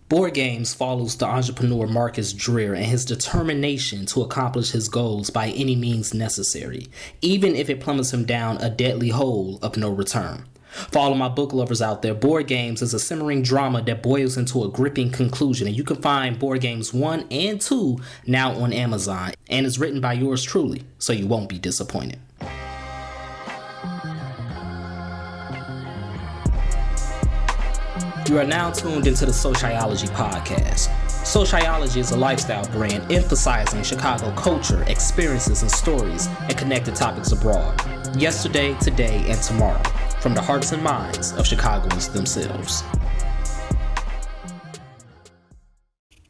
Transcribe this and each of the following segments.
Board Games follows the entrepreneur Marcus Dreer and his determination to accomplish his goals by any means necessary, even if it plummets him down a deadly hole of no return. For all of my book lovers out there, Board Games is a simmering drama that boils into a gripping conclusion, and you can find Board Games 1 and 2 now on Amazon, and is written by yours truly, so you won't be disappointed. You are now tuned into the SoCHiology podcast. SoCHiology is a lifestyle brand emphasizing Chicago culture, experiences, and stories, and connected topics abroad. Yesterday, today, and tomorrow, from the hearts and minds of Chicagoans themselves.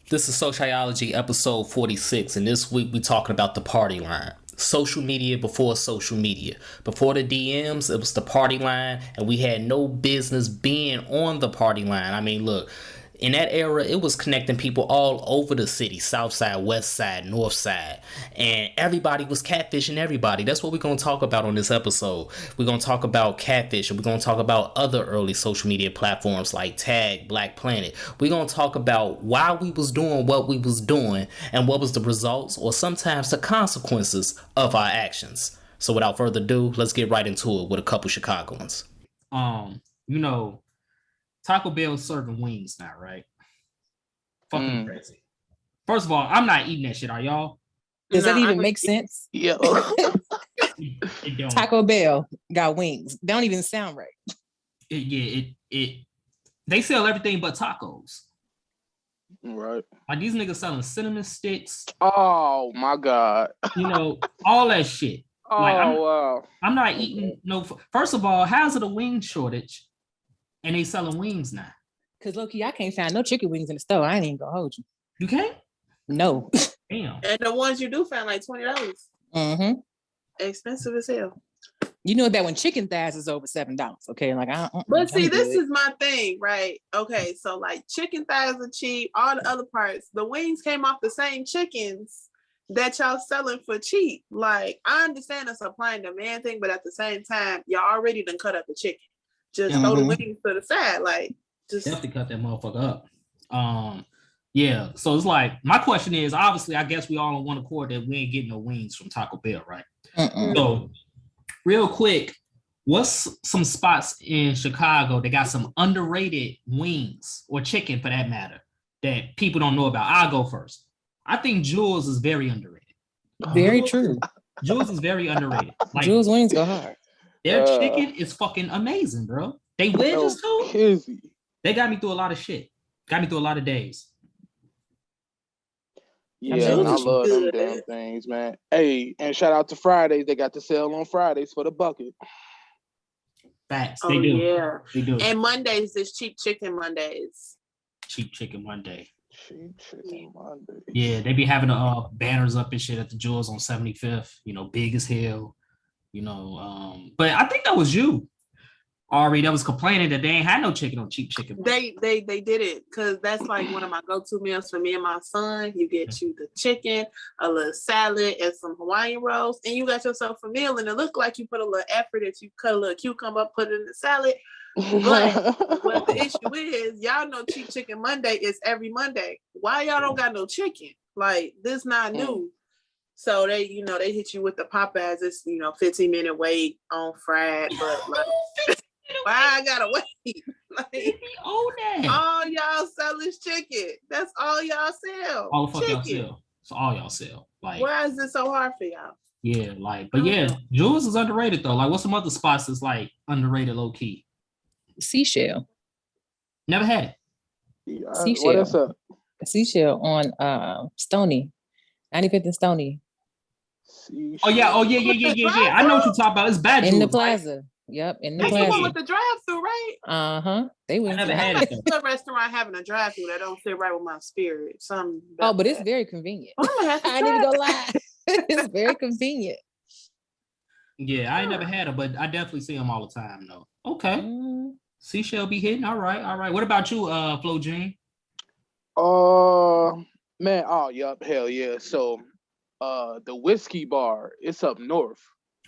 This is SoCHiology episode 46, and this week we're talking about the party line. Social media before social media. Before the DMs, it was the party line, and we had no business being on the party line. I mean, look, in that era, it was connecting people all over the city, south side, west side, north side, and everybody was catfishing everybody. That's what we're going to talk about on this episode. We're going to talk about catfish, and we're going to talk about other early social media platforms like Tag, Black Planet. We're going to talk about why we was doing what we was doing and what was the results or sometimes the consequences of our actions. So without further ado, let's get right into it with a couple Chicagoans. Taco Bell serving wings now, right? Fucking crazy. First of all, I'm not eating that shit. Are y'all? Does that even make sense? Yeah. Taco Bell got wings. They don't even sound right. They sell everything but tacos. Right. Like these niggas selling cinnamon sticks. Oh my God. All that shit. Oh, wow. I'm not eating no. First of all, how's it a wing shortage? And they selling wings now. Cause low-key, I can't find no chicken wings in the store. I ain't even gonna hold you. You can't? No. Damn. And the ones you do find like $20. Mm-hmm. Expensive as hell. You know that when chicken thighs is over $7. Okay, like But see, this is my thing, right? Okay, so like chicken thighs are cheap. All the other parts, the wings came off the same chickens that y'all selling for cheap. Like I understand the supply and demand thing, but at the same time, y'all already done cut up the chicken. Just throw the wings to the side, like just definitely cut that motherfucker up. Yeah. So it's like my question is, obviously, I guess we all on one accord that we ain't getting no wings from Taco Bell, right? So, real quick, what's some spots in Chicago that got some underrated wings or chicken, for that matter, that people don't know about? I'll go first. I think Jules is very underrated. Very true. Jules is very underrated. Like, Jules wings go hard. Their chicken is fucking amazing, bro. They wedges too. Kizzy. They got me through a lot of shit. Got me through a lot of days. Yeah, I love them damn things, man. Hey, and shout out to Fridays. They got the sale on Fridays for the bucket. Facts. Oh, they do. Yeah. They do. And Mondays is cheap chicken Mondays. Cheap chicken Monday. Cheap chicken Monday. Yeah, they be having the banners up and shit at the Jewels on 75th. Big as hell. But I think that was you, Ari, that was complaining that they ain't had no chicken on cheap chicken. They did it because that's like one of my go-to meals for me and my son. You get you the chicken, a little salad, and some Hawaiian rolls, and you got yourself a meal. And it looked like you put a little effort if you cut a little cucumber, put it in the salad. But what the issue is, y'all know cheap chicken Monday is every Monday. Why y'all don't got no chicken? Like this not new. So they hit you with the Popeyes. It's 15-minute wait on fried, but like, why I gotta wait? Like, all y'all sell is chicken. That's all y'all sell. All the fuck y'all sell. So all y'all sell. Like, why is it so hard for y'all? Yeah, but yeah, Jules is underrated though. Like, what's some other spots that's like underrated low key? Seashell. Never had it. Seashell. What is up? Seashell on Stony, 95th and Stony. Oh yeah. I know what you're talking about. It's bad. In the plaza. Yep, in the That's plaza. the one with the drive-through, right? They went. I never had it. A restaurant having a drive-through that don't fit right with my spirit. But it's very convenient. I ain't even gonna lie. It's very convenient. Yeah, I ain't never had them, but I definitely see them all the time though. Okay. Seashell be hitting. All right. What about you, Flo Jean? Man, yup, hell yeah. So the whiskey bar, it's up north.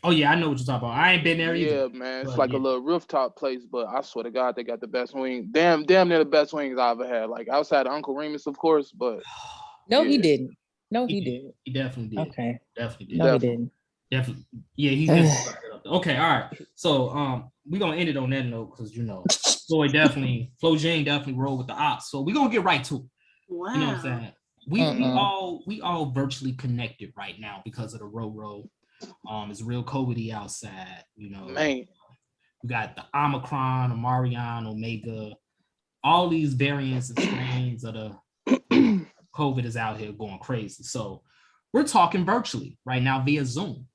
Oh yeah, I know what you're talking about. I ain't been there either. Yeah, man. It's But like yeah. a little rooftop place, but I swear to God, they got the best wings. Damn near the best wings I ever had. Like outside of Uncle Remus, of course, but No, he yeah, didn't. No, He he did. didn't. He definitely did. Okay. Definitely did. No, he definitely. didn't. Definitely. Yeah, he definitely brought that up. Okay, all right. So we're gonna end it on that note because Flo Jane definitely rolled with the ops. So we're gonna get right to it. Wow. You know what I'm saying? We all virtually connected right now because of the Roro. It's real COVID outside, you know. Man. We got the Omicron, Omarion, Omega, all these variants and strains of the COVID is out here going crazy. So we're talking virtually right now via Zoom.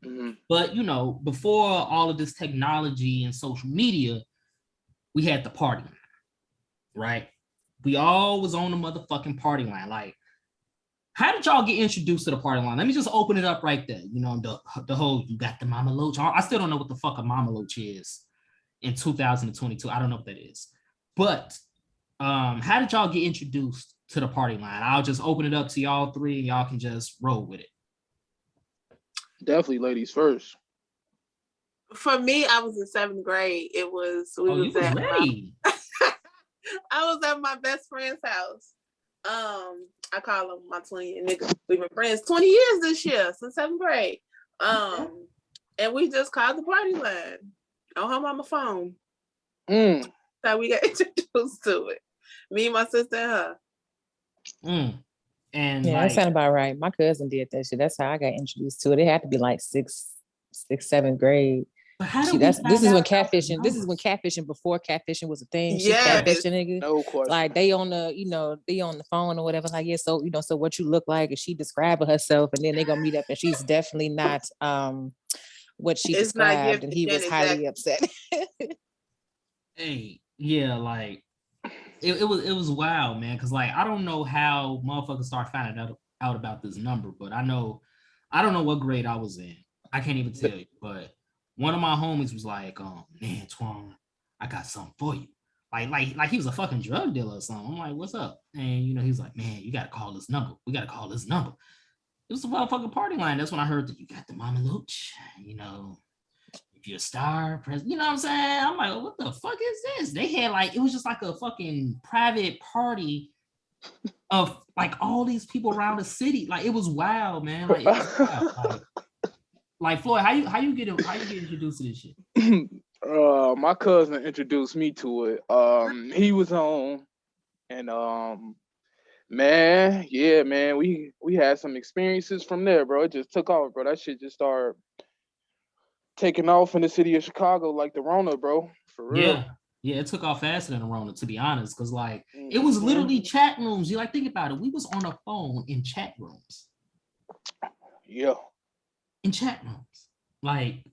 Mm-hmm. But you know, before all of this technology and social media, we had the party line, right? We all was on the motherfucking party line. Like, how did y'all get introduced to the party line? Let me just open it up right there. You know, the whole you got the Mama Loach. I still don't know what the fuck a Mama Loach is in 2022. I don't know what that is. But how did y'all get introduced to the party line? I'll just open it up to y'all three and y'all can just roll with it. Definitely ladies first. For me, I was in 7th grade. It was we was you was at ready. I was at my best friend's house. I call him my 20 nigga. We've been friends 20 years this year since 7th grade. And we just called the party line on her mama phone. So we got introduced to it. Me, my sister, and her. And yeah, that sounds about right. My cousin did that shit. That's how I got introduced to it. It had to be like sixth, 7th grade. This is when catfishing. This is when catfishing before catfishing was a thing. She catfished a nigga. No question. Like they on the phone or whatever. Like, yeah, so so what you look like, and she described herself, and then they gonna meet up, and she's definitely not what she described, and he was highly upset. Hey, yeah, like it was wild, man. Cause like I don't know how motherfuckers start finding out about this number, but I don't know what grade I was in. I can't even tell you, but one of my homies was like, man, Twan, I got something for you. Like he was a fucking drug dealer or something. I'm like, what's up? And you know, he's like, man, you gotta call this number. We gotta call this number. It was a motherfucking party line. That's when I heard that you got the Mama Loach, you know. If you're a star, you know what I'm saying? I'm like, what the fuck is this? They had like, it was just like a fucking private party of like all these people around the city. Like it was wild, man. Like, it was wild. Like Floyd, how you get introduced to this shit? My cousin introduced me to it. He was on, and man, yeah, man, we had some experiences from there, bro. It just took off, bro. That shit just started taking off in the city of Chicago like the Rona, bro. For real. Yeah, it took off faster than the Rona, to be honest, because like it was literally chat rooms. You like think about it. We was on a phone in chat rooms. Yeah. In chat rooms. Like,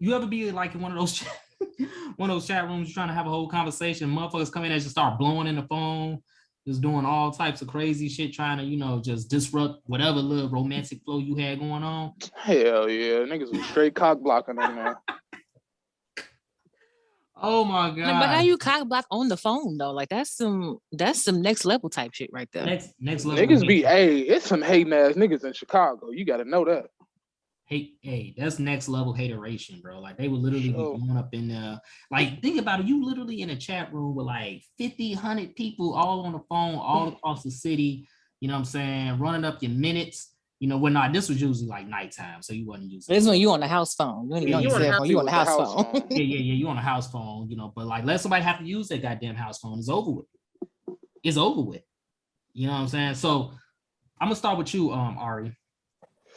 you ever be like in one of those chat rooms, you're trying to have a whole conversation, motherfuckers come in and just start blowing in the phone, just doing all types of crazy shit, trying to, you know, just disrupt whatever little romantic flow you had going on. Hell yeah, niggas was straight cock blocking on there. Oh my god! But how you cock block on the phone though? Like that's some next level type shit right there. Next level. Niggas be it's some hating ass niggas in Chicago. You got to know that. Hey, that's next level hateration, bro. Like they would literally be going up in there. Like think about it, you literally in a chat room with like 50, 100 people all on the phone, all across the city. You know what I'm saying? Running up your minutes. You know, well, this was usually like nighttime, so you wasn't using. This when you on the house phone. You ain't on your cell phone. You on the house phone. Yeah, you on the house phone. You know, but like let somebody have to use that goddamn house phone. It's over with. It's over with. You know what I'm saying? So I'm gonna start with you, Ari.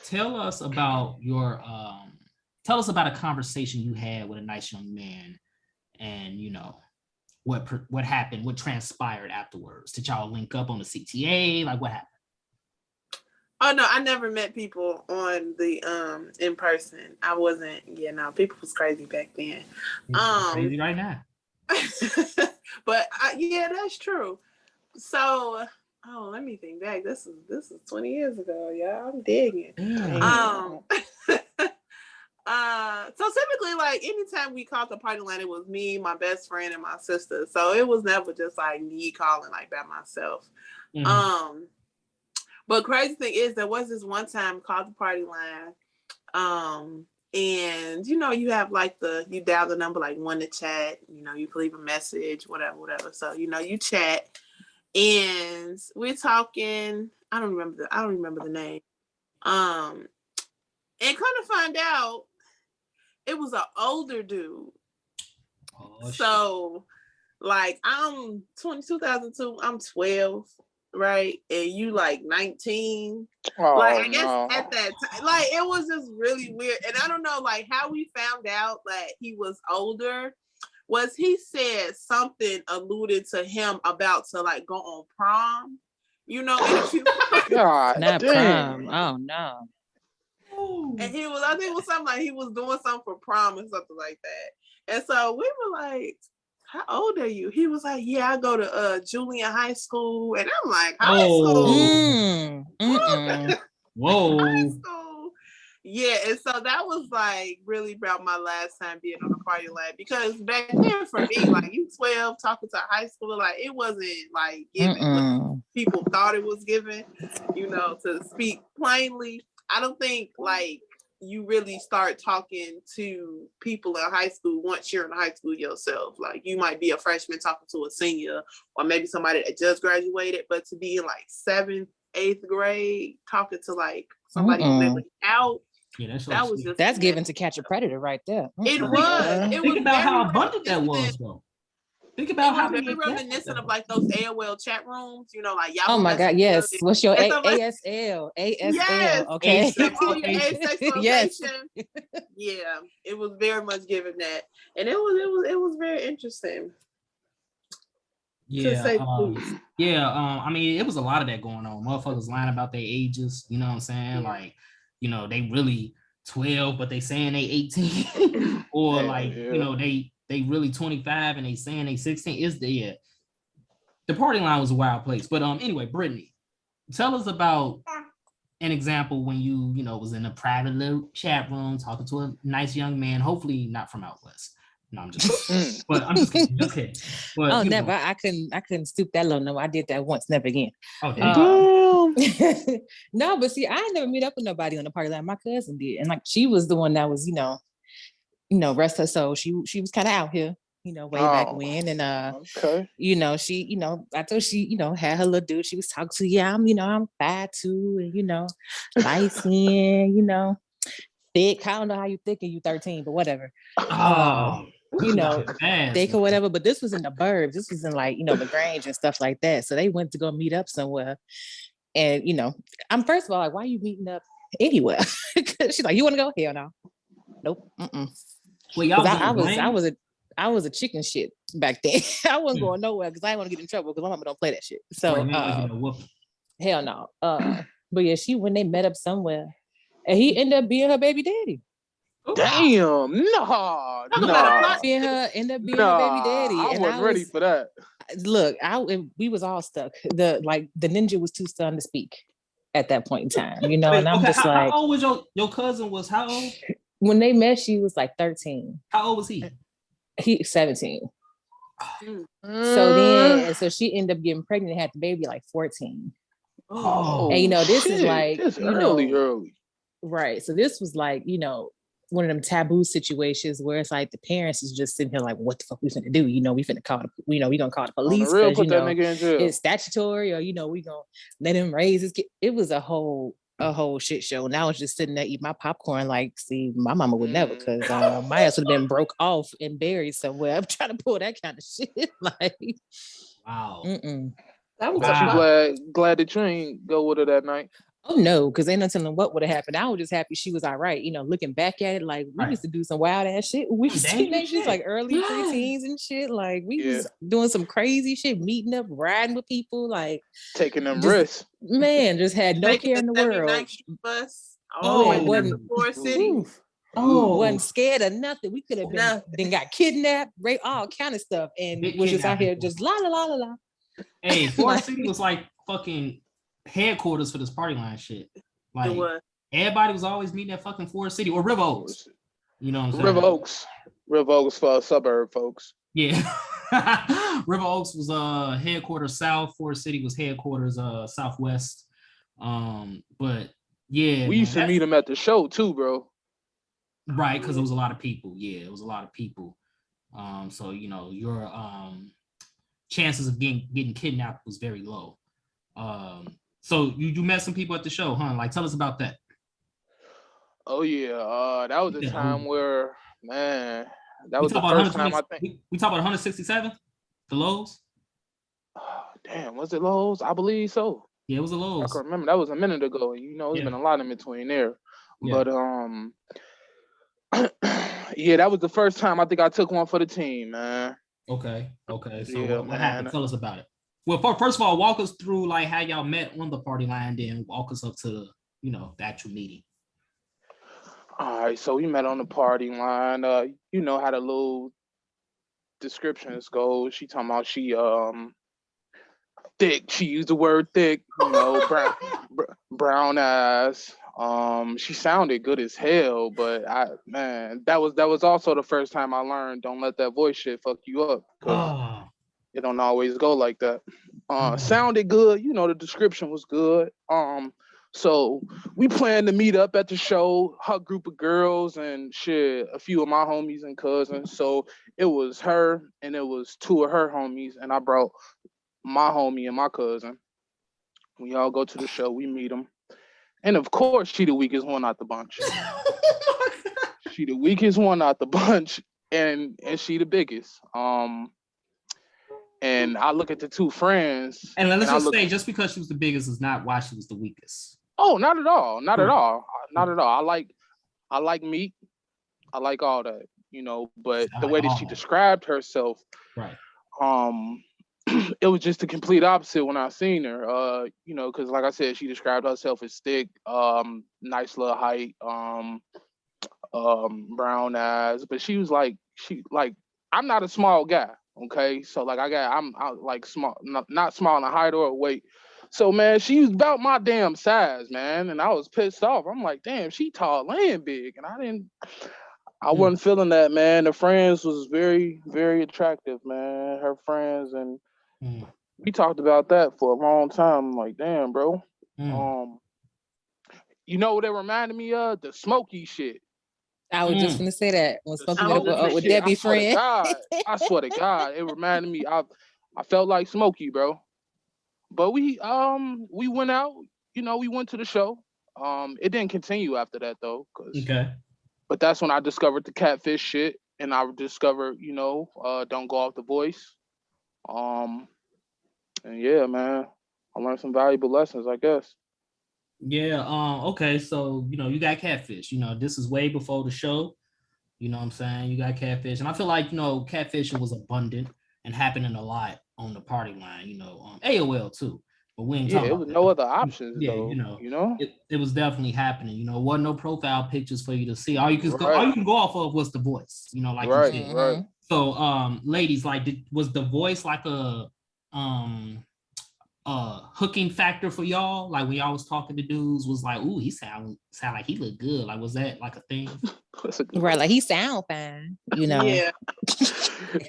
Tell us about a conversation you had with a nice young man, and you know what happened, what transpired afterwards. Did y'all link up on the CTA? Like what happened? Oh no, I never met people on the in person. I wasn't. Yeah, no, people was crazy back then. Crazy right now. But yeah, that's true. So. Oh, let me think back. This is 20 years ago, y'all. I'm digging. So typically, like anytime we called the party line, it was me, my best friend, and my sister. So it was never just like me calling like by myself. Mm-hmm. But crazy thing is, there was this one time called the party line. And you have like you dial the number like 1 to chat, you can leave a message, whatever. So, you chat and we're talking. I don't remember the name. And kind of find out it was an older dude. Oh, so like I'm 2002, I'm 12, right? And you like 19. Like I guess at that time, like it was just really weird. And I don't know like how we found out that he was older was he said something alluded to him about to like go on prom, in a few God, not prom. Oh no. And I think it was something like he was doing something for prom or something like that. And so we were like, how old are you? He was like, yeah, I go to Julian High School. And I'm like, high school? Whoa. High school. Yeah, and so that was like really about my last time being on a party line, because back then for me, like you 12 talking to high school, like it wasn't like giving what people thought it was giving, to speak plainly. I don't think like you really start talking to people in high school once you're in high school yourself. Like you might be a freshman talking to a senior or maybe somebody that just graduated, but to be in like 7th, 8th grade talking to like somebody living out. Yeah, that was just that's given to catch a predator right there. It was. Think about how abundant that was, though. Think about how very reminiscent of like those AOL chat rooms, like y'all. Oh my God, yes. What's your ASL? Yes. Okay. Yes. Yeah, it was very much given that, and it was very interesting. Yeah, I mean, it was a lot of that going on. Motherfuckers lying about their ages, you know what I'm saying? Yeah. Like, they really 12, but they saying they 18, or they really 25 and they saying they 16. Is the party line was a wild place. But anyway, Brittany, tell us about an example when you was in a private little chat room talking to a nice young man, hopefully not from out west. No, I'm just but I'm just kidding. But, never. I couldn't stoop that low. No, I did that once, never again. Okay. No, but see, I never meet up with nobody on the party line. My cousin did, and like she was the one that was, rest her soul. She was kind of out here, way back when, and okay. She, I told she, had her little dude. She was talking to, I'm 5'2", and light skin, thick. I don't know how you thick and you 13, but whatever. Thick or whatever. But this was in the burbs. This was in like, the Grange and stuff like that. So they went to go meet up somewhere. And, I'm first of all like, why are you meeting up anywhere? She's like, you want to go? Hell no. Nope. Well, y'all I was a chicken shit back then. I wasn't going nowhere because I didn't want to get in trouble because my mama don't play that shit. So hell no. But yeah, when they met up somewhere, and he ended up being her baby daddy. Damn, no. Ended up being her baby daddy. I wasn't ready for that. Look, we was all stuck. The ninja was too stunned to speak at that point in time, and I'm just like, how old was your cousin? Was how old? When they met, she was like 13. How old was he? He 17. So she ended up getting pregnant and had the baby like 14. Oh, and this is like early. Right. So this was like, one of them taboo situations where it's like the parents is just sitting here like, what the fuck we finna do? We finna call we gonna call the police because put that nigga in jail. It's statutory, or we gonna let him raise his kid. It was a whole shit show. And I was just sitting there eating my popcorn like, see, my mama would never, because my ass would have been broke off and buried somewhere. I'm trying to pull that kind of shit. Like, wow. That was glad that you ain't go with her that night. Oh no, because ain't no telling what would have happened. I was just happy she was all right. Looking back at it, like we used to do some wild ass shit. We was teenagers, like early preteens and shit. Like we was doing some crazy shit, meeting up, riding with people, like taking them risks. Man, just had no care in the world. Bus. Wasn't wasn't scared of nothing. We could have been then got kidnapped, raped, all kind of stuff, and was just out here just la la la la la. Hey, Forest City was like fucking headquarters for this party line shit. Like everybody was always meeting at fucking Forest City or River Oaks. You know what I'm saying? River Oaks for suburb folks. Yeah. River Oaks was headquarters south. Forest City was headquarters southwest. But yeah, we used to meet them at the show too, bro. Right, because it was a lot of people. Yeah, it was a lot of people. So your chances of getting kidnapped was very low. So you met some people at the show, huh? Like, tell us about that. Oh yeah, that was a time where, man, that was the first time I think. We talk about 167, the Lowe's. Damn, was it Lowe's? I believe so. Yeah, it was a Lowe's. I can remember that was a minute ago. It's been a lot in between there. Yeah. But yeah, that was the first time I think I took one for the team, man. Okay. So what happened? Tell us about it. Well, first of all, walk us through like how y'all met on the party line, then walk us up to the the actual meeting. All right, so we met on the party line. You know how the little descriptions go. She talking about she thick. She used the word thick. Brown eyes. She sounded good as hell, but that was also the first time I learned don't let that voice shit fuck you up. It don't always go like that. Sounded good, the description was good. So we planned to meet up at the show, her group of girls and shit, a few of my homies and cousins. So it was her and it was two of her homies, and I brought my homie and my cousin. We all go to the show, we meet them. And of course, she the weakest one out the bunch. She the weakest one out the bunch, and she the biggest. And I look at the two friends. And let's just say, just because she was the biggest is not why she was the weakest. Oh, not at all. Not at all. Not at all. I like meat. I like all that, but the way that she described herself, right. It was just the complete opposite when I seen her. Because like I said, she described herself as thick, nice little height, brown eyes. But she was like, I'm not a small guy. Okay, so like I'm like small, not small in height or weight. So man, she was about my damn size, man, and I was pissed off. I'm like, damn, she tall and big, and I wasn't feeling that, man. The friends was very, very attractive, man. Her friends, and we talked about that for a long time. I'm like, damn, bro. You know what it reminded me of? The Smokey shit. I was just gonna say that when Smokey met up with Debbie friend. I swear to God, it reminded me. I felt like Smokey, bro. But we went out. We went to the show. It didn't continue after that though. Okay. But that's when I discovered the catfish shit, and I discovered, don't go off the voice. And yeah, man, I learned some valuable lessons, I guess. Yeah. Okay. So you got catfish. This is way before the show. You know what I'm saying? You got catfish, and I feel like catfishing was abundant and happening a lot on the party line. AOL too. But we ain't talking. It was no other options. Yeah, though, it was definitely happening. Wasn't no profile pictures for you to see. All you can go off of was the voice. Like you said. Right. So, ladies, like, was the voice like a hooking factor for y'all? Like when y'all was talking to dudes, was like, ooh, he sound like he look good. Like, was that like a thing? Right, like he sound fine. Yeah.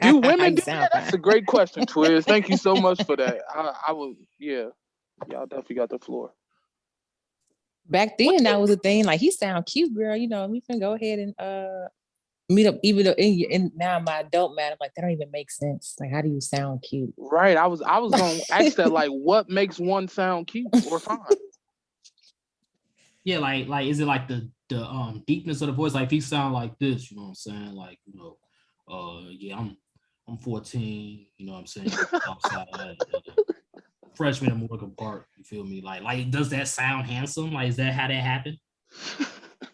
Do women do that? That's a great question, Twiz. Thank you so much for that. I will. Yeah, y'all definitely got the floor. Back then, that was a thing. Like he sound cute, girl. We can go ahead and meet up. Even though in now my adult man, I'm like that don't even make sense. Like, how do you sound cute? Right. I was gonna ask that. Like, what makes one sound cute or fine? Yeah, like is it like the deepness of the voice? Like if he sound like this, you know what I'm saying? Like yeah, I'm 14. You know what I'm saying? Outside, freshman at Morgan Park. You feel me? Like does that sound handsome? Like is that how that happened?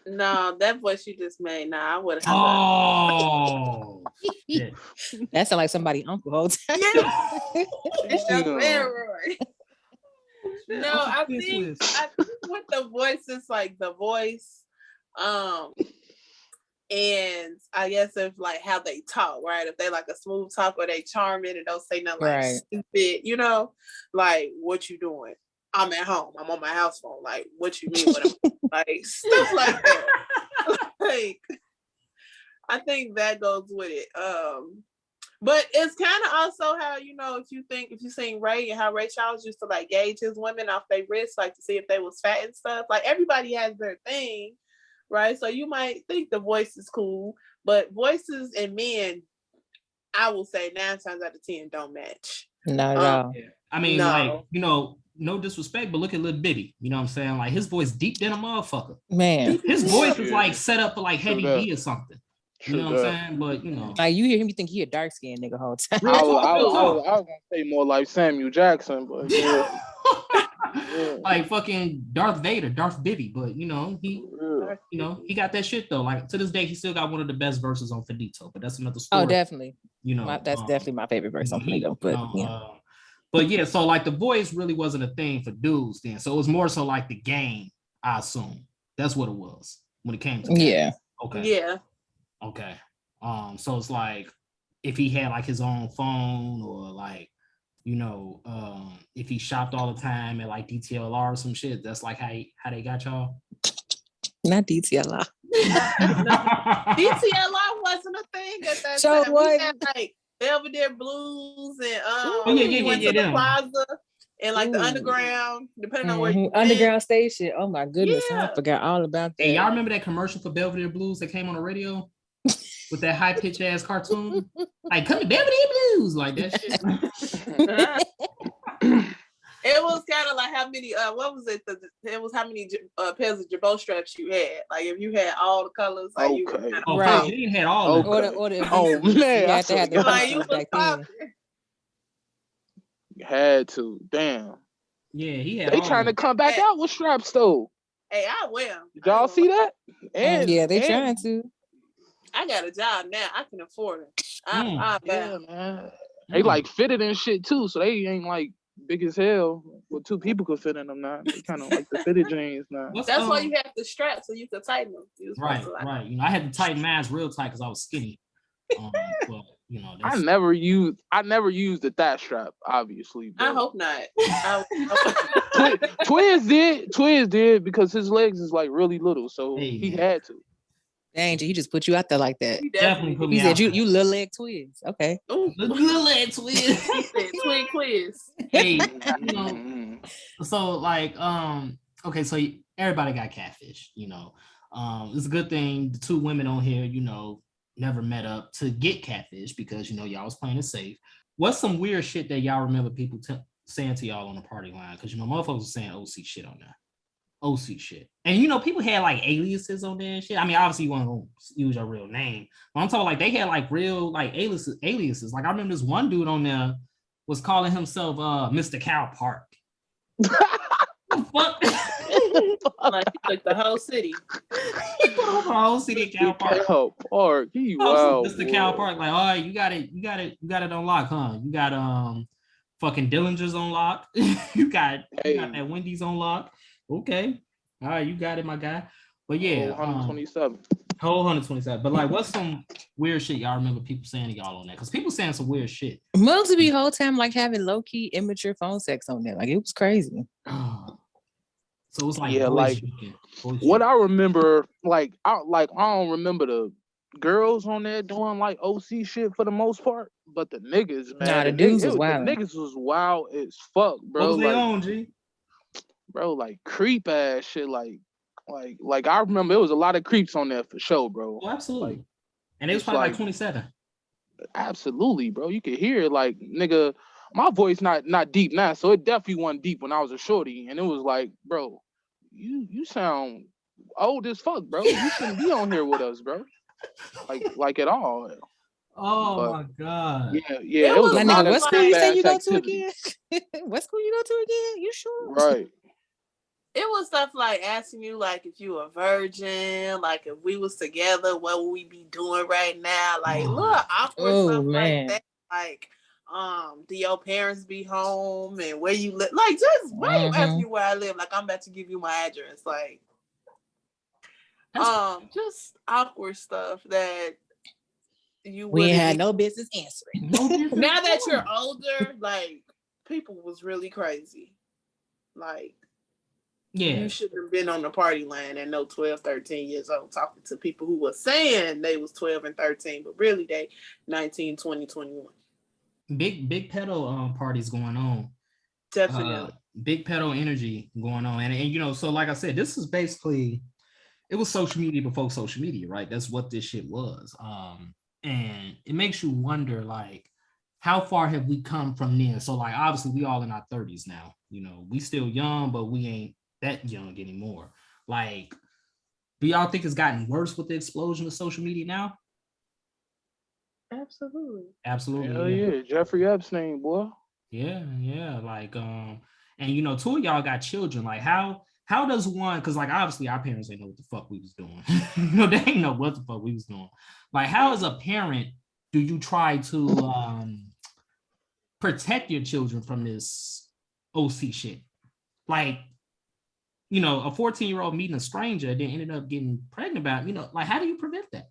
No, that voice you just made. Nah, I would have. Oh, shit. That sound like somebody uncle whole time. It's just Roy. No, I think with the voice, it's like the voice, and I guess if like how they talk, right? If they like a smooth talk or they charming and don't say nothing like stupid, like what you doing? I'm at home. I'm on my house phone. Like, what you mean? Like stuff like that. Like, I think that goes with it. But it's kind of also how, if you seen Ray and how Ray Charles used to like gauge his women off their wrists, like to see if they was fat and stuff. Like everybody has their thing, right? So you might think the voice is cool, but voices and men, I will say 9 times out of 10 don't match. Not at all. Yeah. I mean, No. like, you know, no disrespect, but look at Lil Bibby. You know what I'm saying? Like, his voice deep than a motherfucker. Man. His voice is like set up for like True Heavy that. D or something. You True know what that. I'm saying? But, you know. Like, you hear him, you think he a dark-skinned nigga whole time. I was gonna say more like Samuel Jackson, but yeah. Like fucking Darth Vader, Darth Bibby, but you know, he got that shit though. Like to this day, he still got one of the best verses on Finito, but that's another story. Oh, definitely. You know, that's definitely my favorite verse on Finito. But but yeah, so like the voice really wasn't a thing for dudes then. So it was more so like the game, I assume. That's what it was when it came to yeah. Okay. Yeah. Okay. So it's like if he had like his own phone or like, you know, if he shopped all the time at like DTLR or some shit, that's like how they got y'all. Not DTLR. DTLR wasn't a thing at that time. We had like Belvedere Blues and we went to the Plaza and like the Underground, depending on where you Underground Station. Oh my goodness, I forgot all about that. Hey, y'all remember that commercial for Belvedere Blues that came on the radio? With that high pitched ass cartoon, like come to Belvedere Blues, like that shit. It was kind of like how many what was it? It was how many pairs of jabot straps you had. Like if you had all the colors, like you kind of right. You didn't have all of them. Or the oh man, you had to have the like you back then. You had to. Damn. Yeah, he had. They trying to come back out with straps though. Hey, I will. Did y'all see that? And yeah, they trying to. I got a job now. I can afford it. Yeah, man. They like fitted and shit too, so they ain't like big as hell. Well, 2 people could fit in them now. They kind of like the fitted jeans now. That's why you have the strap so you could tighten them. Right. You know, I had to tighten mine real tight because I was skinny. But you know, I never used the that strap, obviously. But I hope not. Twiz did because his legs is like really little, so he had to. Dang, he just put you out there like that. He definitely put me out. He said you little leg Twiz. Okay. Little leg Twiz. He said twin quiz. Hey, you know, so like okay, so everybody got catfish, you know. It's a good thing the 2 women on here, you know, never met up to get catfish because you know y'all was playing it safe. What's some weird shit that y'all remember people saying to y'all on the party line? Because you know motherfuckers was saying OC shit on there. OC shit. And you know, people had like aliases on there and shit. I mean, obviously you want to use your real name. But I'm talking like they had like real like aliases. Like I remember this one dude on there was calling himself Mr. Cow Park. What? Like he took the whole city. He put on the whole city Cow Park. Cow Park. Wow. Mr. Cow Park. Like, all right, you got it on lock, huh? You got fucking Dillinger's on lock. you got that Wendy's on lock. Okay. All right, you got it, my guy. But yeah. 127. Whole 127. But like, what's some weird shit y'all remember people saying to y'all on that? Because people saying some weird shit. Mugs be whole time like having low-key immature phone sex on there. Like it was crazy. So it's like what I remember, I don't remember the girls on there doing like OC shit for the most part, but the niggas, man. Nah, the dudes was wild. The niggas was wild as fuck, bro. What was they on, G? Bro, like creep ass shit, like I remember it was a lot of creeps on there for sure, bro. Oh, absolutely. And it was probably like 27. Absolutely, bro. You could hear like nigga, my voice not deep now, so it definitely wasn't deep when I was a shorty, and it was like, bro, you sound old as fuck, bro. You shouldn't be on here with us, bro. Like at all. Oh my god. Yeah. It was my nigga, what school you say you go to again? What school you go to again? You sure? Right. It was stuff like asking you like if you a virgin, like if we was together, what would we be doing right now? Like little awkward stuff like that. Like, do your parents be home and where you live? Like, just why you ask me where I live? Like, I'm about to give you my address. Like, just awkward stuff that we ain't had no business answering. Now that you're older, like people was really crazy. Like, you shouldn't have been on the party line at no 12, 13 years old talking to people who were saying they was 12 and 13, but really they 19, 20, 21. Big pedo parties going on. Definitely. Big pedo energy going on. And you know, so like I said, this is basically it was social media before social media, right? That's what this shit was. And it makes you wonder, like, how far have we come from then? So, like, obviously, we all in our 30s now. You know, we still young, but we ain't that young anymore. Like, do y'all think it's gotten worse with the explosion of social media now? Absolutely. Absolutely. Hell yeah. Jeffrey Epstein, boy. Yeah. Like, and you know, two of y'all got children. Like, how does one? Because like, obviously, our parents ain't know what the fuck we was doing. You know, they ain't know what the fuck we was doing. Like, how as a parent do you try to protect your children from this OC shit? Like, you know, a 14-year-old meeting a stranger and then ended up getting pregnant about, you know, like, how do you prevent that?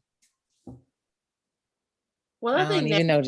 Well, I think don't even know,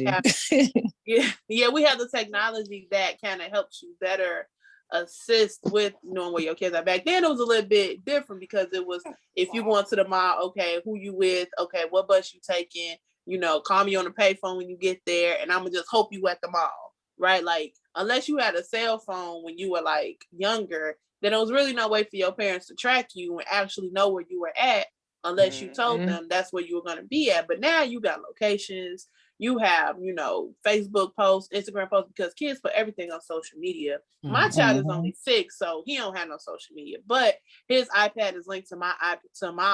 yeah, we have the technology that kind of helps you better assist with knowing where your kids are. Back then, it was a little bit different because it was, if you going to the mall, okay, who you with? Okay, what bus you taking? You know, call me on the payphone when you get there, and I'm gonna just hope you at the mall, right? Like, unless you had a cell phone when you were like younger, then there was really no way for your parents to track you and actually know where you were at unless you told them that's where you were going to be at. But now you got locations, you have, you know, Facebook posts, Instagram posts, because kids put everything on social media. My child is only 6, so he don't have no social media, but his iPad is linked to my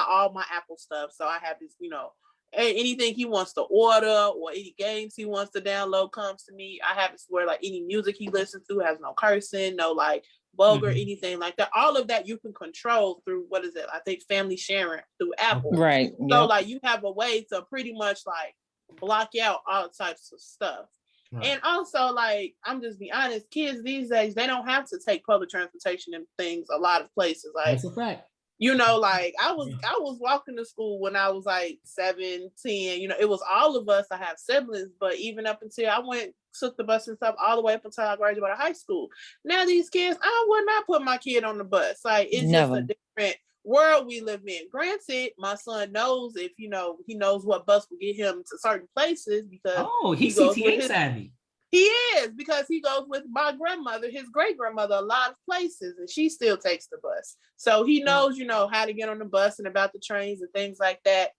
all my Apple stuff. So I have his, you know, anything he wants to order or any games he wants to download comes to me. I have it where like any music he listens to has no cursing, no like vulgar, anything like that. All of that you can control through, what is it? I think family sharing through Apple. Right. So like you have a way to pretty much like block out all types of stuff. Right. And also, like, I'm just be honest, kids these days, they don't have to take public transportation and things a lot of places. Like, that's a fact. You know, like I was walking to school when I was like 7, 10. You know, it was all of us. I have siblings, but even up until I took the bus and stuff all the way up until I graduated high school. Now these kids, I would not put my kid on the bus. Like, it's just a different world we live in. Granted, my son knows if, you know, he knows what bus will get him to certain places because he's CTA savvy. He is, because he goes with my grandmother, his great grandmother, a lot of places, and she still takes the bus. So he knows, you know, how to get on the bus and about the trains and things like that.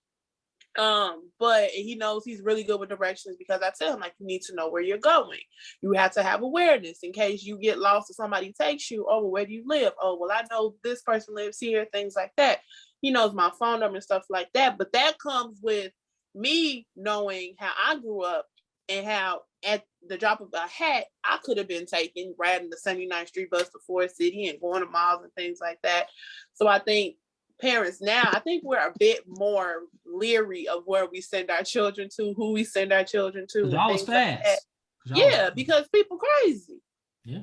But he knows he's really good with directions because I tell him, like, you need to know where you're going. You have to have awareness in case you get lost or somebody takes you. Oh, well, where do you live? Oh, well, I know this person lives here, things like that. He knows my phone number and stuff like that. But that comes with me knowing how I grew up and how at the drop of a hat, I could have been taken, riding the 79th Street bus to Forest City and going to malls and things like that. So I think parents now, I think we're a bit more leery of where we send our children to, who we send our children to. Y'all was fast. Like because people crazy. Yeah.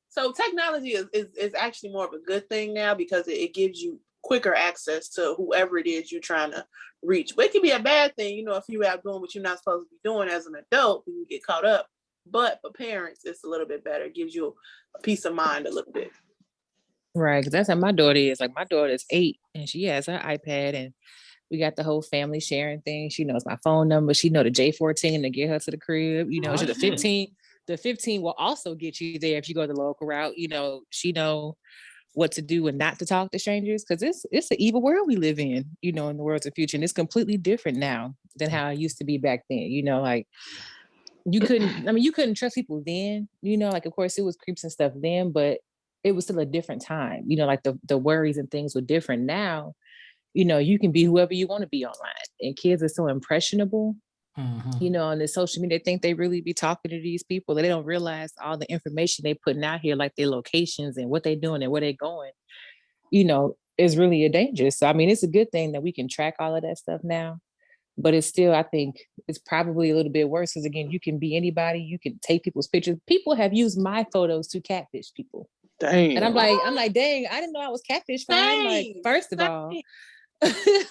So technology is actually more of a good thing now because it gives you quicker access to whoever it is you're trying to reach. But it can be a bad thing, you know, if you're out doing what you're not supposed to be doing as an adult, you can get caught up. But for parents, it's a little bit better. It gives you a peace of mind a little bit. Right, because that's how my daughter is. Like, my daughter is 8 and she has her iPad and we got the whole family sharing thing. She knows my phone number. She know the J14 to get her to the crib. You know, the 15. The 15 will also get you there if you go the local route. You know, she know what to do and not to talk to strangers, because it's an evil world we live in, you know, in the world's of future. And it's completely different now than how it used to be back then. You know, like you couldn't trust people then, you know, like, of course it was creeps and stuff then, but it was still a different time, you know, like the worries and things were different. Now, you know, you can be whoever you want to be online, and kids are so impressionable. You know, on the social media, they think they really be talking to these people. They don't realize all the information they putting out here, like their locations and what they're doing and where they're going, you know, is really a danger. So, I mean, it's a good thing that we can track all of that stuff now, but it's still, I think it's probably a little bit worse because, again, you can be anybody. You can take people's pictures. People have used my photos to catfish people. Dang. And I'm like, dang, I didn't know I was catfish. Like, first of all,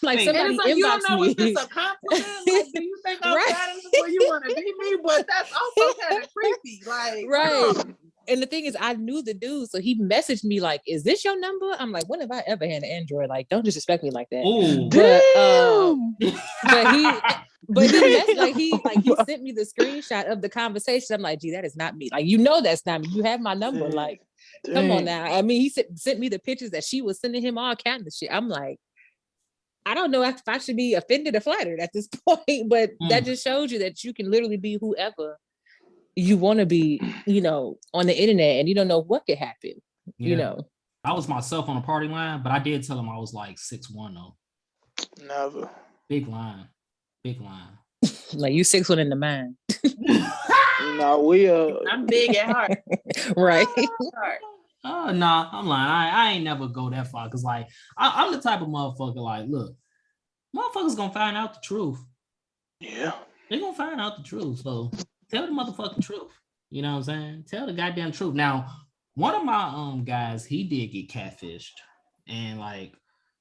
like, somebody like, inbox you don't know me. if it's a compliment. Like, do you think I'm bad enough where you want to be me? But that's also kind of creepy. Like, right. And the thing is, I knew the dude, so he messaged me like, "Is this your number?" I'm like, "When have I ever had an Android? Like, don't disrespect me like that." Oh, but he sent me the screenshot of the conversation. I'm like, "Gee, that is not me. Like, you know, that's not me. You have my number. Like, come on now." I mean, he sent me the pictures that she was sending him, all kind of shit. I'm like, I don't know if I should be offended or flattered at this point, but that just shows you that you can literally be whoever you want to be, you know, on the internet, and you don't know what could happen. Yeah. You know, I was myself on a party line, but I did tell him I was like 6'1" though. Never. Big line. Like you 6'1" in the mind. No, we I'm big at heart. Right. Nah, I'm lying. I ain't never go that far because like I'm the type of motherfucker like, look, motherfuckers gonna find out the truth. Yeah. They gonna find out the truth. So tell the motherfucking truth. You know what I'm saying? Tell the goddamn truth. Now, one of my guys, he did get catfished. And like,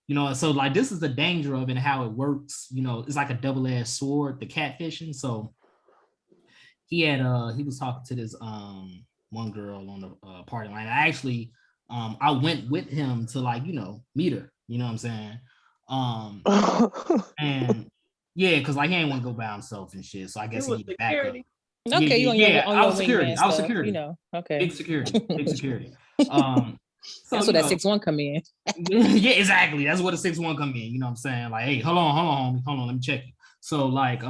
you know, so like this is the danger of it and how it works. You know, it's like a double-edged sword, the catfishing. So he was talking to this one girl on the party line. I actually I went with him to like, you know, meet her. You know what I'm saying? And yeah, because like he ain't want to go by himself and shit. So I guess he needed backup. Okay, I was security. You know, okay. Big security. So, that's where that 6'1" come in. Yeah, exactly. That's where the 6'1" come in. You know what I'm saying? Like, hey, hold on, let me check you. So like,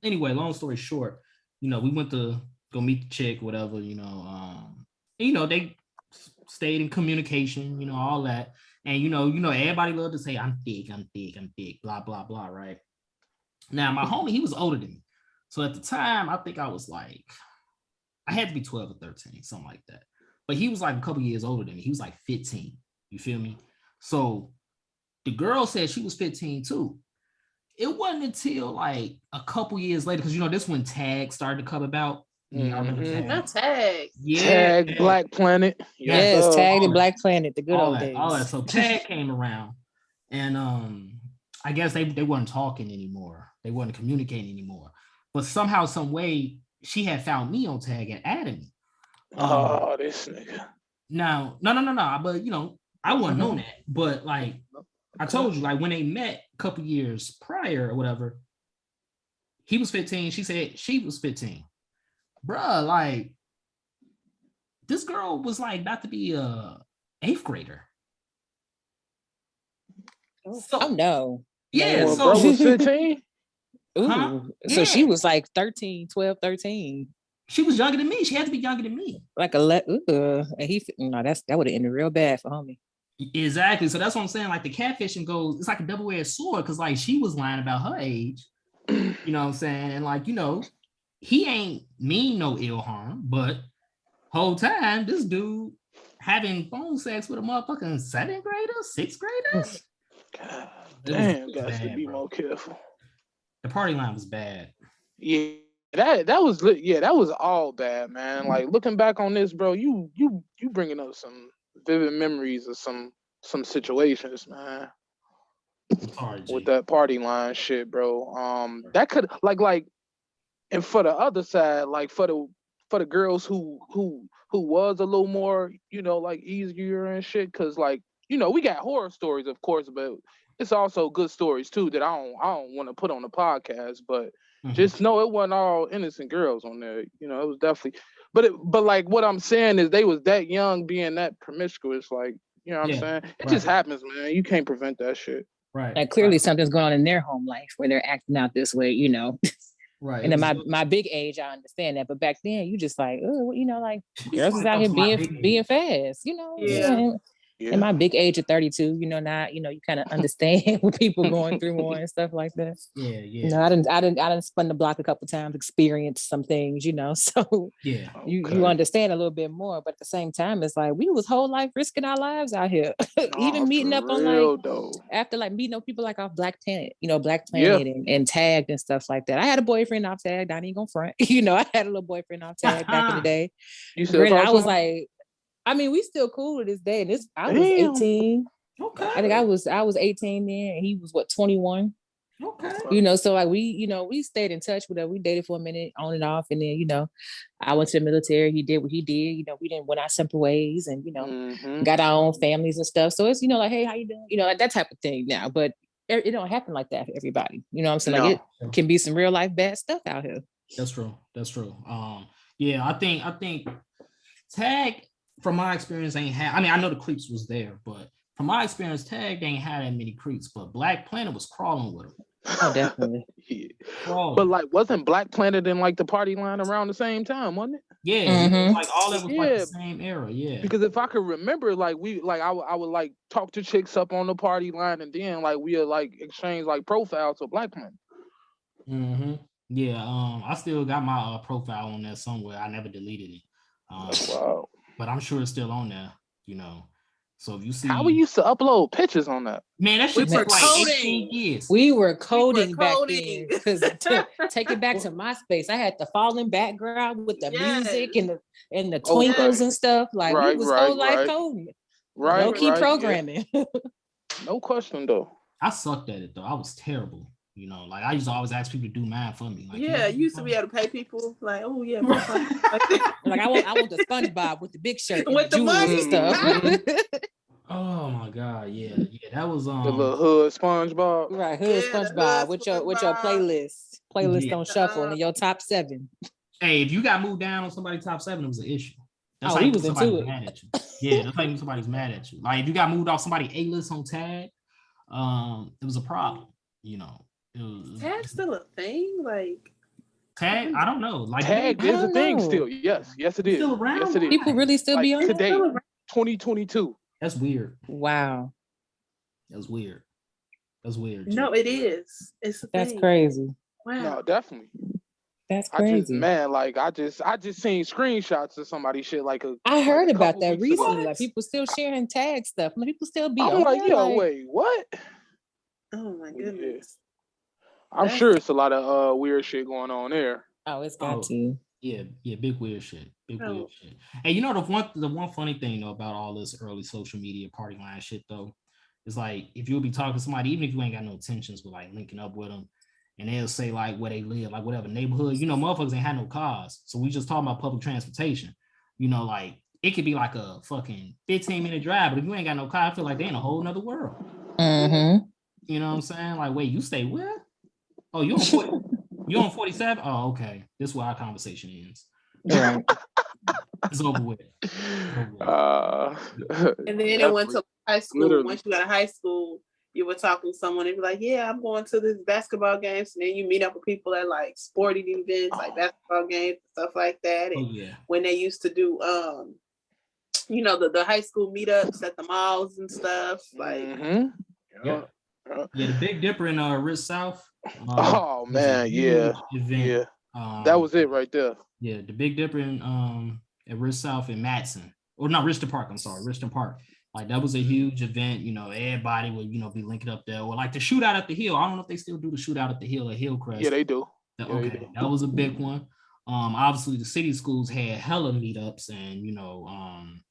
anyway, long story short, you know, we went to go meet the chick, whatever, you know, they stayed in communication, you know, all that. And you know, everybody loved to say, I'm thick, blah, blah, blah, right? Now, my homie, he was older than me. So at the time, I think I was like, I had to be 12 or 13, something like that. But he was like a couple years older than me. He was like 15. You feel me? So the girl said she was 15 too. It wasn't until like a couple years later, because you know, this when Tag started to come about. Mm-hmm. Not Tag. Yeah. Tag, Black Planet. Yes, Tag and Black Planet, the good old days. All that. So Tag came around, and I guess they weren't talking anymore. They weren't communicating anymore. But somehow, some way, she had found me on Tag and added me. This nigga. No. But you know, I wouldn't know that. But like, I told you, like when they met a couple years prior or whatever, he was 15. She said she was 15. Bruh, like this girl was like about to be a 8th grader. So, no. Yeah, so bro was 15. Ooh, huh? So yeah. She was like 13, 12, 13. She was younger than me. She had to be younger than me. Like and that would have ended real bad for homie. Exactly. So that's what I'm saying. Like the catfishing goes, it's like a double-edged sword because like she was lying about her age. You know what I'm saying? And like, you know, he ain't mean no ill harm, but whole time this dude having phone sex with a motherfucking 7th grader, 6th grader. God damn, guys to be more careful. The party line was bad. Yeah, that was all bad, man. Like looking back on this, bro, you bringing up some vivid memories of some situations, man. Sorry, with that party line shit, bro. That could like, and for the other side, like for the girls who was a little more, you know, like easier and shit, because like, you know, we got horror stories, of course, but it's also good stories too that I don't want to put on the podcast, but just know it wasn't all innocent girls on there. You know, it was definitely, but like what I'm saying is they was that young being that promiscuous, like, you know what I'm saying? It just happens, man. You can't prevent that shit. Right. Like clearly something's going on in their home life where they're acting out this way, you know. Right. And in my big age, I understand that, but back then you just like, oh, you know, like girls is out here being fast, you know. Yeah. In my big age of 32, you know, now, you know, you kind of understand what people going through more and stuff like that. Yeah. You know, I didn't spun the block a couple times, experience some things, you know. So yeah, you understand a little bit more, but at the same time, it's like we was whole life risking our lives out here. Even meeting up on like after like meeting up people like off Black Planet, you know, Black Planet and Tagged and stuff like that. I had a boyfriend off Tagged. I ain't gonna front, you know. I had a little boyfriend off Tagged back in the day. I was like. I mean, we still cool to this day. I was 18. Okay. I think I was 18 then, and he was 21. Okay. You know, so like we stayed in touch with her. We dated for a minute on and off, and then you know, I went to the military. He did what he did. You know, we didn't went our separate ways, and you know, got our own families and stuff. So it's you know like, hey, how you doing? You know, like that type of thing now. But it don't happen like that for everybody. You know what I'm saying? Like it can be some real life bad stuff out here. That's true. Yeah, I think Tag. From my experience, I mean, I know the creeps was there, but from my experience, Tag ain't had that many creeps, but Black Planet was crawling with them. Oh, definitely. Yeah. But like, wasn't Black Planet in like the party line around the same time, wasn't it? Yeah, like all that was like the same era. Yeah. Because if I could remember, like I would like talk to chicks up on the party line, and then like we would like exchange like profiles of Black Planet. Yeah. I still got my profile on there somewhere. I never deleted it. Wow. But I'm sure it's still on there. You know. So if you see how we used to upload pictures on that, man, that shit took like 18 years. We were coding back then. Because take it back to MySpace, I had the falling background with the music and the twinkles and stuff. Like we was whole life coding. No key programming. Yeah. No question though. I sucked at it though. I was terrible. You know, like I used to always ask people to do mine for me. Like, yeah, you used to be able to pay people like, oh yeah, like I want the SpongeBob with the big shirt with the money stuff. Oh my god, yeah, that was the little hood SpongeBob, right? Hood SpongeBob with your playlist on shuffle and your top 7. Hey, if you got moved down on somebody's top 7, it was an issue. That's he was into it. Mad at you. Yeah, that's like somebody's mad at you. Like if you got moved off somebody A-list on Tag, it was a problem. You know. Tag's still a thing, like Tag. I don't know. Like Tag is a thing still. Yes, it is. Still around? Yes, it is. People really still like be on today, 2022. That's weird. Wow. That's weird. No, it is. That's crazy. Wow. No, definitely. That's crazy. I just seen screenshots of somebody's shit like I heard about that recently. Like people still sharing Tag stuff. People still be I'm like, yo, wait, what? Oh my goodness. I'm sure it's a lot of weird shit going on there. Oh, it's got to. Yeah, big weird shit. Weird shit. Hey, you know the one funny thing though about all this early social media party line shit though, is like if you'll be talking to somebody, even if you ain't got no intentions with like linking up with them, and they'll say like where they live, like whatever neighborhood, you know, motherfuckers ain't had no cars, so we just talking about public transportation. You know, like it could be like a fucking 15-minute drive, but if you ain't got no car, I feel like they in a whole nother world. You know what I'm saying? Like, wait, you stay where? Oh, you on 47? Oh, okay. This is where our conversation ends. Right. It's over with. And then it went to high school. Literally. Once you got to high school, you would talk to someone and be like, yeah, I'm going to this basketball games. And then you meet up with people at like sporting events, like basketball games and stuff like that. And when they used to do, you know, the high school meetups at the malls and stuff. Like, yeah, the Big Dipper in Rich South. Oh man, yeah. That was it right there. Yeah, the Big Dipper in at Rich South in Matson, or not Richton Park. I'm sorry, Richton Park. Like that was a huge event. You know, everybody would be linking up there. Or like the shootout at the Hill. I don't know if they still do the shootout at the Hill or Hillcrest. Yeah, they do. Okay, that was a big one. Obviously the city schools had hella meetups and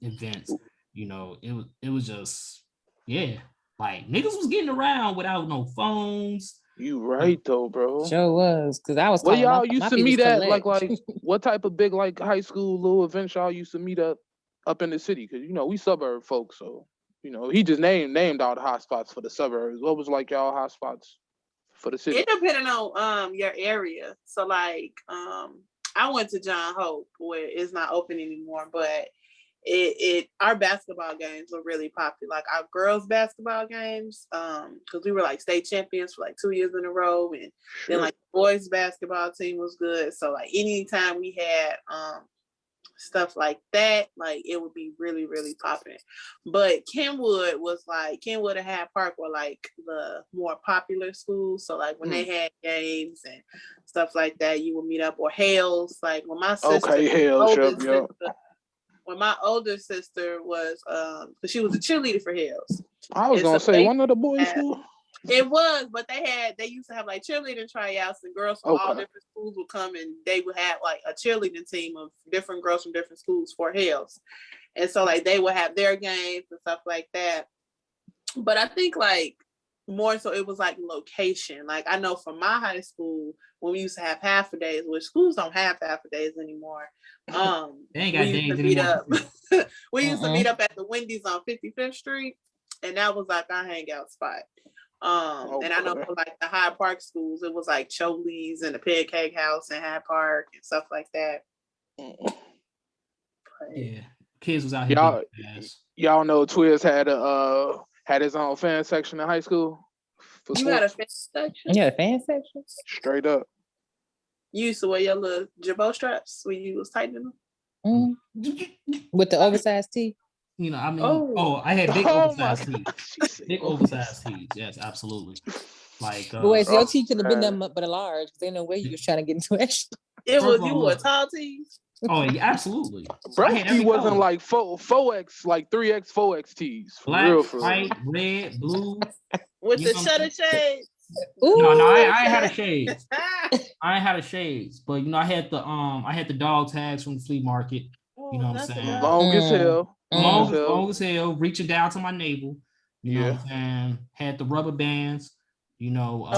events. You know, it was just like niggas was getting around without no phones. You right though, bro. Sure was, because I was. Well, y'all used to meet at like what type of big like high school little events y'all used to meet up in the city? Because we suburb folks, so he just named all the hot spots for the suburbs. What was like y'all hot spots for the city? It depended on your area. So like I went to John Hope, where it's not open anymore, but our basketball games were really popular. Like our girls basketball games, because we were like state champions for like 2 years in a row, and then like the boys basketball team was good. So like anytime we had stuff like that, like it would be really, really popping. But Kenwood and Hyde Park were like the more popular schools. So like when they had games and stuff like that, you would meet up. Or Hales, like when my sister, when my older sister was, because she was a cheerleader for Hales. I was gonna say one of the boys' school. It was, but they used to have like cheerleading tryouts, and girls from all different schools would come, and they would have like a cheerleading team of different girls from different schools for Hales. And so like they would have their games and stuff like that. But I think like more so it was like location. Like I know from my high school, when we used to have half a days, which schools don't have half a days anymore. They ain't got days anymore. We used to meet up at the Wendy's on 55th Street, and that was like our hangout spot. And I know for like the Hyde Park schools, it was like Choli's and the Pancake House in Hyde Park and stuff like that. Yeah, kids was out here. Y'all know Twiz had had his own fan section in high school. You had a fan section? Yeah, a fan section? Straight up. You used to wear your little jabot straps when you was tightening them? With the oversized tee? You know, I mean, I had big oversized tees. Big oversized tees, yes, absolutely. Like, but wait, so your tee could have been them but a large, because ain't no way you was trying to get into extra. It was, you were tall tees? Oh, yeah, absolutely. Broski wasn't like 4X, like 3X, 4X tees. Black, white, red, blue. With the shutter shades. No, I ain't had a shades. I ain't had a shades, but you know, I had the dog tags from the flea market. You know what I'm saying? Long as hell. Long as hell, reaching down to my navel. You know what I'm saying? Had the rubber bands, you know.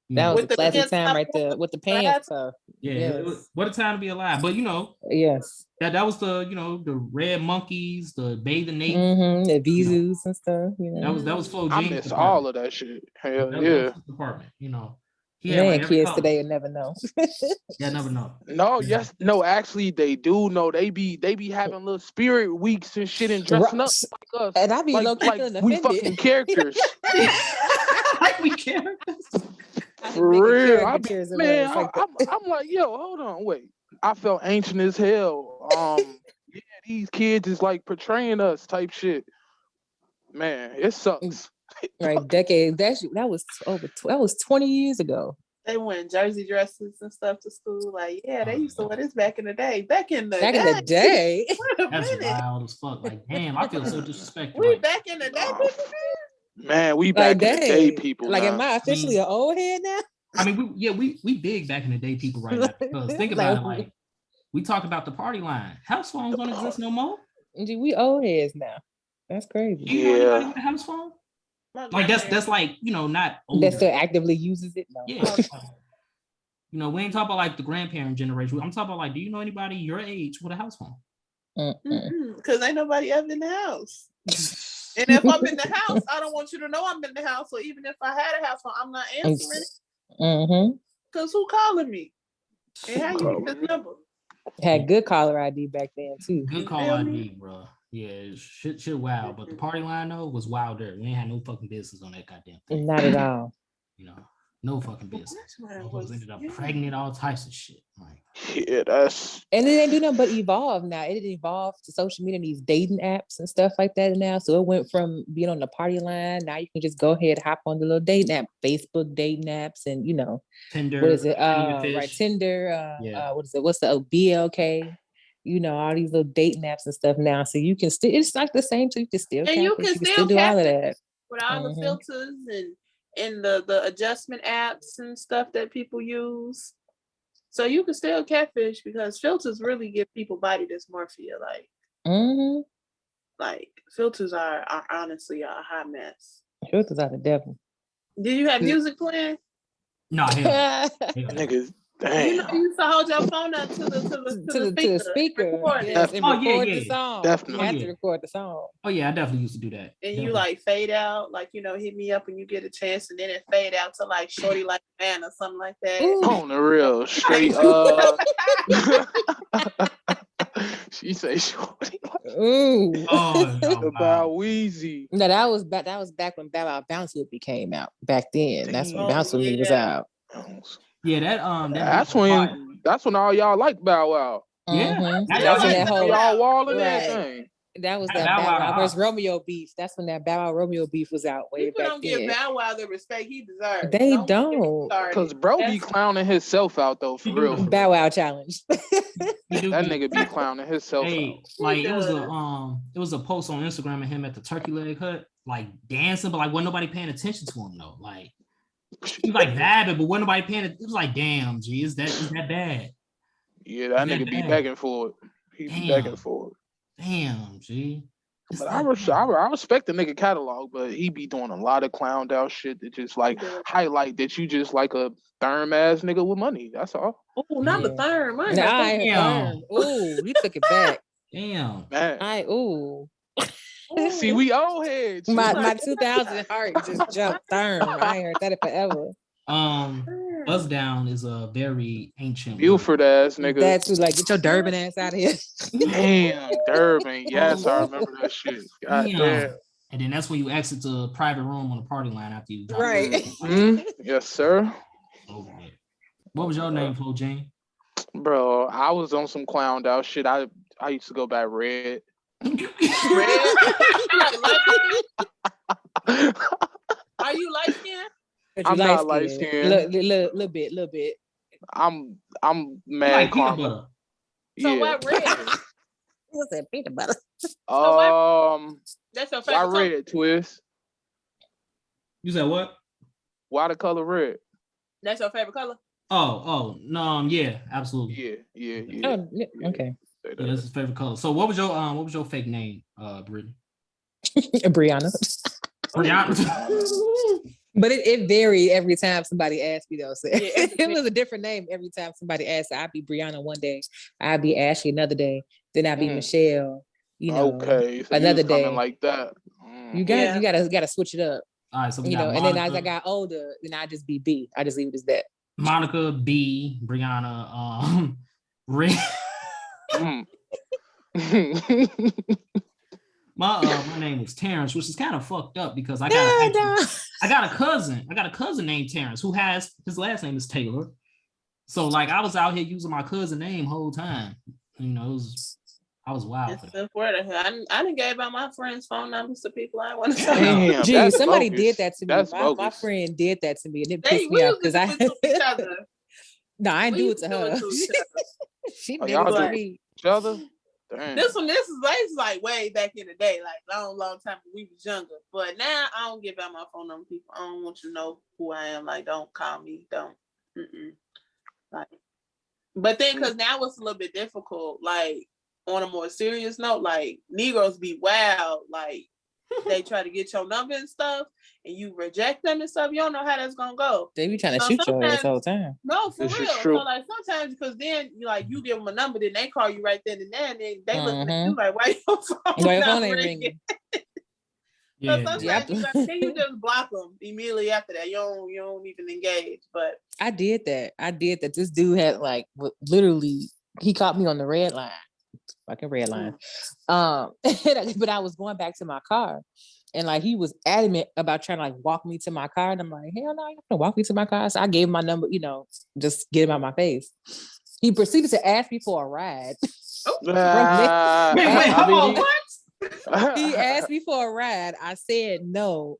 That was a classic time right there with the pants stuff. Yeah, yes. What a time to be alive. But you know, yes, that was the, you know, the red monkeys, the bathing ape, the Vizus and stuff. You know, that was Flo Jean's. I miss all of that shit. Hell yeah. Department, you know. Man, kids today will never know. Yeah, never know. No, actually they do know. They be having little spirit weeks and shit and dressing up like us. And I be like we fucking characters. Like we characters. For real. I'm like, yo, hold on, wait. I felt ancient as hell. Yeah, these kids is like portraying us type shit. Man, it sucks. Right, decade. That was 20 years ago. They went jersey dresses and stuff to school. Like, yeah, they used to wear this back in the day. Back in the day. That's wild as fuck. Like, damn, I feel so disrespected. We back in the day, man, we back in the day, people. Like, am I officially an old head now? I mean, we big back in the day, people, right now. Because think about it, like, we talk about the party line. House phones don't exist no more. We old heads now. That's crazy. Do you know anybody with a house phone? Like that's like, you know, not older. That still actively uses it. No. Yeah. You know, we ain't talking about like the grandparent generation. I'm talking about like, do you know anybody your age with a house phone? Because ain't nobody ever in the house. And if I'm in the house, I don't want you to know I'm in the house. So even if I had a house phone, I'm not answering it. Because who calling me? And how you get this number? Had good caller ID back then too. Good caller ID, bro. Yeah, shit wild. But the party line though was wilder. We ain't had no fucking business on that goddamn thing. Not at all. You know, no fucking business. Ended up pregnant, all types of shit. Like, yeah, that's. And then they do nothing but evolve now. It evolved to social media and these dating apps and stuff like that now. So it went from being on the party line. Now you can just go ahead, hop on the little dating app, Facebook dating apps, and you know, Tinder. What is it? Right, Tinder. What is it? What's the BLK? You know, all these little dating apps and stuff now. So you can still, it's like the same, so you can still and you can still do all of that. With all the filters and the adjustment apps and stuff that people use. So you can still catfish because filters really give people body dysmorphia. Like filters are honestly a hot mess. Filters are the devil. Did you have music playing? No, niggas. Damn. You know, you used to hold your phone up to the speaker. Yes, and record the song. Definitely. You have to record the song. Oh yeah, I definitely used to do that. And you like fade out, like, you know, hit me up when you get a chance, and then it fade out to like Shorty Like Man or something like that. On the real, straight she say Shorty. About Weezy. No, that was back when Bow Wow Bounce Hoopy came out. Back then, that's when Bounce Hoopy was out. Yeah, that's when all y'all like Bow Wow. Yeah, that's when that whole y'all walling everything. That was that Bow Wow versus Romeo beef. That's when that Bow Wow Romeo beef was out way back then. People don't give Bow Wow the respect he deserves. They don't. Because bro be clowning himself out though, for real. Bow Wow challenge. That nigga be clowning himself out. Like it was a post on Instagram of him at the turkey leg hut, like dancing, but like wasn't nobody paying attention to him though. Like he was like vibing, but wasn't nobody paying it. It was like, damn, G, is that bad? Yeah, that nigga be begging for it. He be begging for it. Damn, G. But I respect the nigga catalog, but he be doing a lot of clowned out shit that just like highlight that you just like a therm ass nigga with money. That's all. Oh, not the therm. Oh, he took it back. Damn. Man. See, we old heads. My 2000 heart just jumped therm. I ain't heard that in forever. Buzz down is a very ancient Buford ass nigga. That's like, get your Durban ass out of here. Damn, Durban. Yes, I remember that shit. God damn. And then that's when you exit the private room on the party line after you drop. Right. Yes, sir. Okay. What was your name, Flo Jane? Bro, I was on some clowned out shit. I used to go by Red. Red? Are you light skinned? I'm not light skinned. Little bit. I'm mad like karma. peanut butter. So Yeah. what red? You said peanut butter. That's your favorite Why color? red, Twist? You said what? Why the color red? That's your favorite color? Oh, no, yeah, absolutely. Yeah. Oh, yeah. Okay. Yeah, that's his favorite color. So what was your fake name, Brittany? Brianna. Brianna. But it varied every time somebody asked me though. So Yeah, it was a different name every time somebody asked. I'd be Brianna one day, I'd be Ashley another day, then I'd be Michelle. You know, okay, so another day like that. You gotta switch it up. All right, so we you got know, Monica, and then as I got older, then I just be B. I just leave it as that. Monica, B, Brianna, Red. My name was Terrence, which is kind of fucked up because I got a cousin named Terrence who has his last name is Taylor. So like I was out here using my cousin name whole time. You know, I was wild. I didn't give out my friends' phone numbers to people I want to talk to. Gee, somebody did that to me. That's my friend did that to me, and it pissed me off because I. No, I didn't do it to her. She did it to me. Each other. Damn. This is like way back in the day, like long time when we was younger. But now I don't give out my phone number to people. I don't want you to know who I am. Like, don't call me. Don't. Like, but then because now it's a little bit difficult. Like on a more serious note, like Negroes be wild. Like they try to get your number and stuff, and you reject them and stuff. You don't know how that's gonna go. They be trying to shoot your ass all the time. No, for real. So like sometimes because then you give them a number, then they call you right then and there, and then they look at you like, why your phone ain't ringing? So sometimes you just block them immediately after that. You don't even engage. But I did that. This dude had like literally he caught me on the red line. Fucking red line. But I was going back to my car. And like he was adamant about trying to like walk me to my car. And I'm like, hell no, you're gonna walk me to my car. So I gave him my number, just get him out my face. He proceeded to ask me for a ride. Wait, hold on, what? He asked me for a ride. I said no.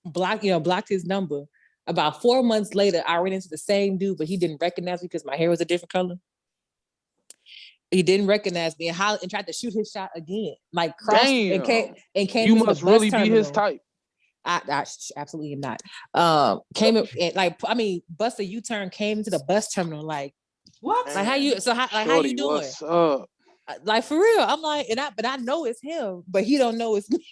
Blocked his number. About 4 months later, I ran into the same dude, but he didn't recognize me because my hair was a different color. He didn't recognize me and tried to shoot his shot again. Like crossed and came. You must really be his type. I absolutely am not. Came in, like bust a U-turn, came into the bus terminal. Like what? Like how you? So how you doing? What's up? Like for real, I'm like, but I know it's him, but he don't know it's me.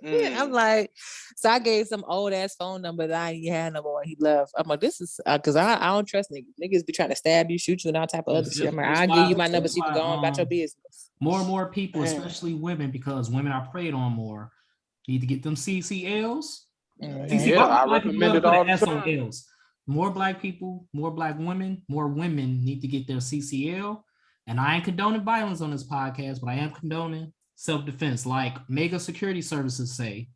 I'm like, so I gave some old ass phone number that I ain't had no more. He left. I'm like, this is because I don't trust niggas. Niggas be trying to stab you, shoot you, and all type of other shit. I'm like, I'll give you my number so you can go on about your business. More and more people, especially women, because women are preyed on more, need to get them CCLs. I recommend it all the time. More black people, more black women, more women need to get their CCL. And I ain't condoning violence on this podcast, but I am condoning self-defense. Like mega security services say,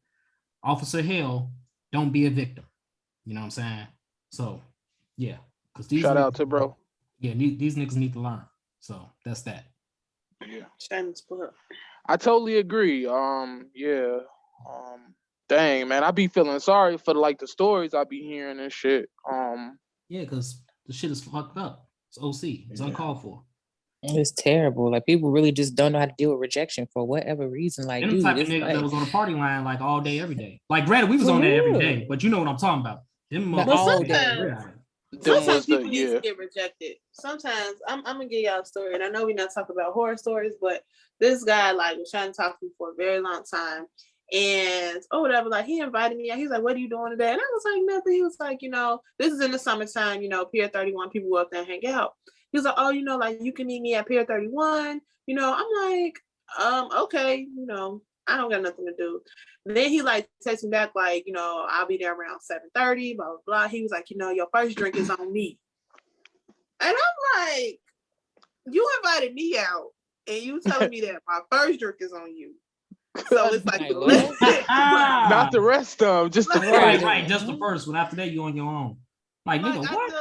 Officer Hill, don't be a victim. You know what I'm saying? So, yeah. Shout out to bro. Yeah, these niggas need to learn. So that's that. Yeah. I totally agree. Dang, man, I be feeling sorry for the stories I be hearing and shit. Yeah, because the shit is fucked up. It's OC. It's uncalled for. It's terrible. Like people really just don't know how to deal with rejection for whatever reason. Like, dude, type of nigga that was on the party line like all day, every day. Like, granted, we was on there every day, but you know what I'm talking about. Them all day. Sometimes people need to get rejected. Sometimes I'm gonna give y'all a story, and I know we're not talking about horror stories, but this guy was trying to talk to me for a very long time. And whatever, like he invited me out. He's like, what are you doing today? And I was like, nothing. He was like, this is in the summertime, Pier 31, people go up there and hang out. He was like, like you can meet me at Pier 31. I'm like, okay, I don't got nothing to do. And then he texted me back like, I'll be there around 7:30, blah, blah, blah. He was like, your first drink is on me. And I'm like, you invited me out and you telling me that my first drink is on you. So it's like not the rest of them, just the first. Right, just the first one. After that, you on your own. Like nigga, what?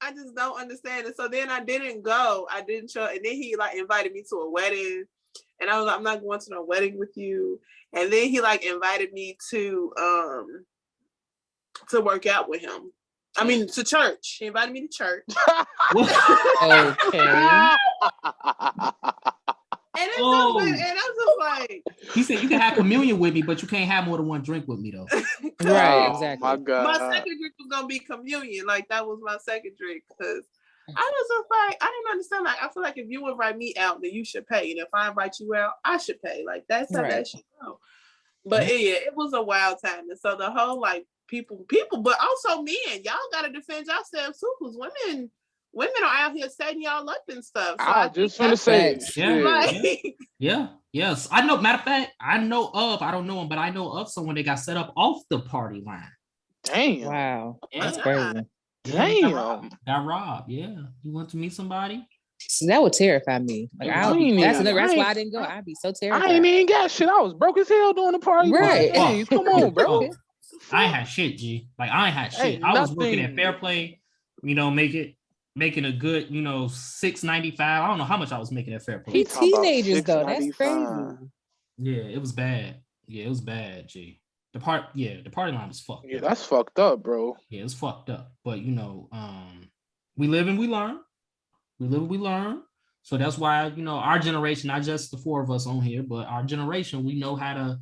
I just don't understand it. So then I didn't go. I didn't show. And then he like invited me to a wedding. And I was like, I'm not going to no wedding with you. And then he like invited me to work out with him. I mean, to church. He invited me to church. Okay. And it's so weird. And I'm just like, he said you can have communion with me, but you can't have more than one drink with me though. Right, exactly. My God. My second drink was gonna be communion. Like that was my second drink because I was just like, I didn't understand. Like I feel like if you invite me out, then you should pay, and if I invite you out, I should pay. Like that's how that should go. But yeah, it was a wild time, and so the whole like people, but also men, y'all gotta defend yourselves too, because women are out here setting y'all up and stuff. So I just want to say, yes. I know. Matter of fact, I don't know him, but I know of someone that got set up off the party line. Damn. Wow. That's crazy. Damn. Got robbed. Yeah. You want to meet somebody? So that would terrify me. Like that's why I didn't go. I'd be so terrified. I ain't even got shit. I was broke as hell during the party. Right. Hey, come on, bro. I ain't had shit, G. Like I ain't had shit. I was working at Fair Play, making a good, $6.95. I don't know how much I was making at Fair Play. Teenagers though, that's crazy. Yeah, it was bad. Yeah, it was bad, G. The party line was fucked. Yeah, that's fucked up, bro. Yeah, it's fucked up. But we live and we learn. We live and we learn. So that's why, our generation, not just the four of us on here, but our generation, we know how to,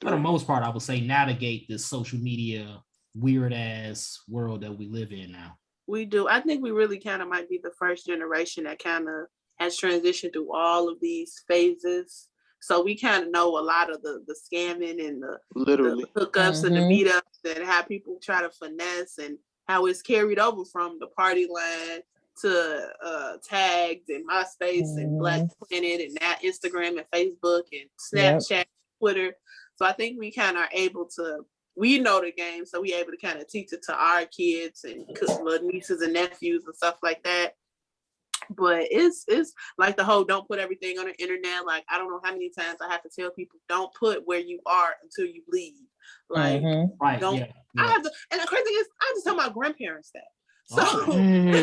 for the most part, I would say, navigate this social media weird ass world that we live in now. We do. I think we really kind of might be the first generation that kind of has transitioned through all of these phases. So we kind of know a lot of the scamming and the hookups and the meetups and how people try to finesse and how it's carried over from the party line to tags and MySpace and Black Planet and now Instagram and Facebook and Snapchat, Twitter. So I think we kind of are able to, we know the game, so we able to kind of teach it to our kids and little nieces and nephews and stuff like that. But it's like the whole don't put everything on the internet. Like I don't know how many times I have to tell people don't put where you are until you leave. Like don't. I have to, and the crazy thing is I just tell my grandparents that. So and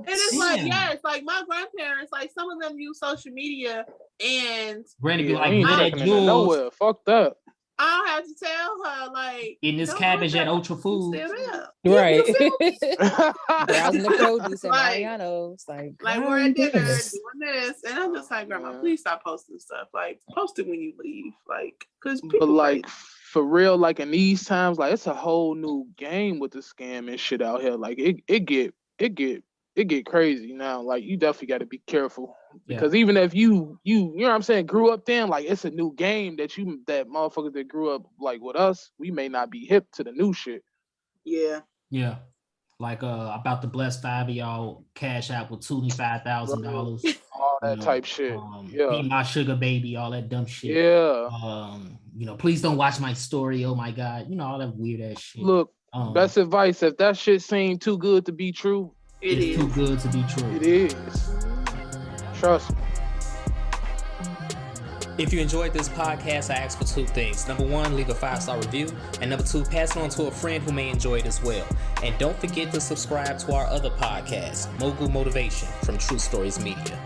it's like it's like my grandparents, like some of them use social media and Granny be like, nowhere, fucked up. I don't have to tell her like in this cabbage at Ultra Foods, right? Browsing the produce at Mariano's, like we're at dinner doing this, and I'm just like, Grandma, please stop posting stuff. Like post it when you leave, like because people. But like for real, like in these times, like it's a whole new game with the scam and shit out here. Like it get crazy now. Like you definitely got to be careful because even if you know what I'm saying, grew up then, like it's a new game that motherfuckers that grew up like with us, we may not be hip to the new shit. Yeah. Yeah. Like about to bless 5 of y'all cash out with $25,000. All that type shit. Be my sugar baby, all that dumb shit. Yeah. Please don't watch my story. Oh my God. All that weird ass shit. Look, best advice, if that shit seemed too good to be true, it's too good to be true. It is. Trust me. If you enjoyed this podcast, I ask for 2 things. Number 1, leave a 5-star review. And number 2, pass it on to a friend who may enjoy it as well. And don't forget to subscribe to our other podcast, Mogul Motivation from True Stories Media.